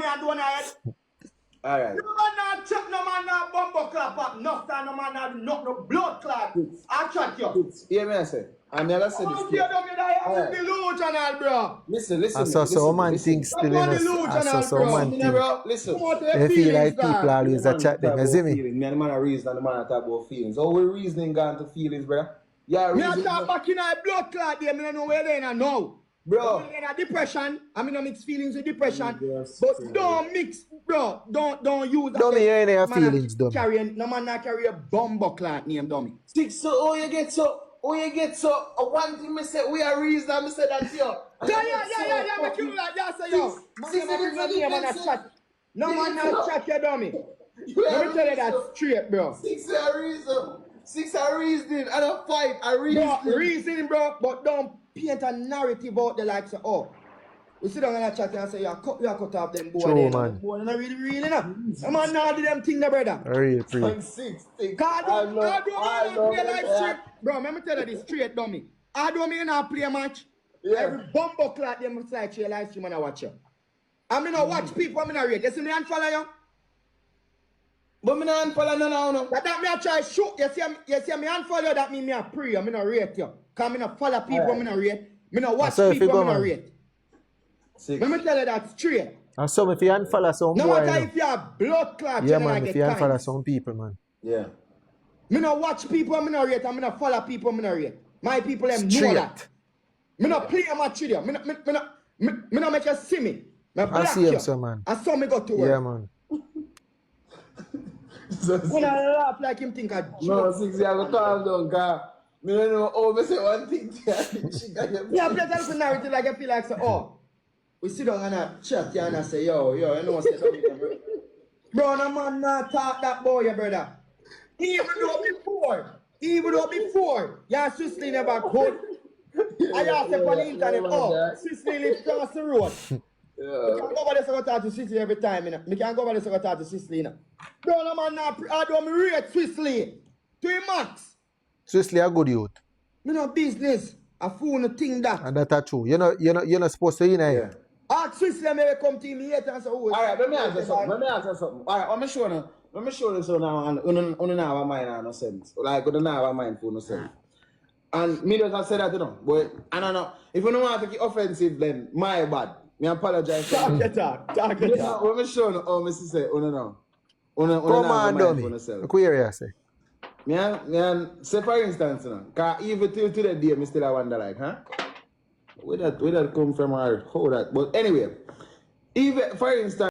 me and do on head. Alright. No man not check, no man not bumper clap up, no stand, no man not no blood clot. I chat you. Hear me I say. I never said this. Delusional, bro. Listen. I saw so man things still in us. I saw so man things. Listen. They feel like people always a chat them, you see me? Me and the man are reason and the man are talk about feelings. How we reasoning gone to feelings, brother? Yeah, Me a reason. talk back in a blood clot there, me don't know where they are now. Bro. In a depression, I mean, I mix feelings with depression. Yes, But sir. don't mix, bro. Don't use that. Dummy, you ain't have Man a feelings, dummy. No man not carry a bumbo clot name, dummy. Six, so oh you get so one thing me say we are reason and me say that yo. Yeah, make you like that, say yo. No man not chat your dummy. Let me tell you that straight, bro. Six are reasoning and a fight a reason. Bro, reason, bro, but don't paint a narrative out the likes of, oh, we sit down and I chat and say, you cut off them boy. True, man. Boy, not really, no. The man now do them thing, brother. Real free. 6 God, I don't play live strip. Bro, let me tell you this straight, dummy. I don't mean I play a match. Yeah. Every bumbo clock them like your live stream and I watch you. I mean, I watch people, I mean, I read. You see me unfollow you? But me not unfollow no. That me I try shoot. You see me unfollow you, that mean me I pray. I mean I rate you. Cause me not follow people, me not rate. Me not watch So if you people, go, me not man. rate. 6. Let me tell you that straight. And some if you unfollow some No boy, matter you know. if you are blood clot, Yeah you man, know, if get you unfollow kind. some people, man. Yeah. Me not watch people, me not rate, and me not follow people, me not rate. My people them know Straight. that. Me not play a match with you. Me not make you see me. Me I block see him, you. so man. And so me go to work. Yeah man. When I laugh like him think I No, joke. 6 you have to calm down, cause me don't know how me say one thing to you. Yeah, play that narrative like I feel like, so, oh, we sit down and I chat here and I say, yo, you know what's the bro, no man not talk that boy, your brother. Even though before, yeah, Sicily never good. I asked up on the internet, oh, Sicily lives across the road. Yeah. I can't go over there to talk to Sicily every time, you know. I can't go over there to talk to Sicily, you know. Bro, no man not, I don't rate Sicily to him max. Seriously a good youth. Me no business. I fool no thing that. And that's true. You're not supposed to, you know. Yeah. Ask Sicily maybe come to me later and say, oh. Alright, let me ask you something. Alright, let me show you so now and you have a mind and no sense. Like you don't have a mind for no sense. And me just say that, you know. But I don't know. If you don't want to get offensive, then my bad. Me apologize. Talk your talk. Let me show you how Mr. say, you know. Come on, dummy. Look where you say. Me say for instance, you know, cause even till today, me still I wonder like, huh? Where that come from or how that? But anyway, even for instance.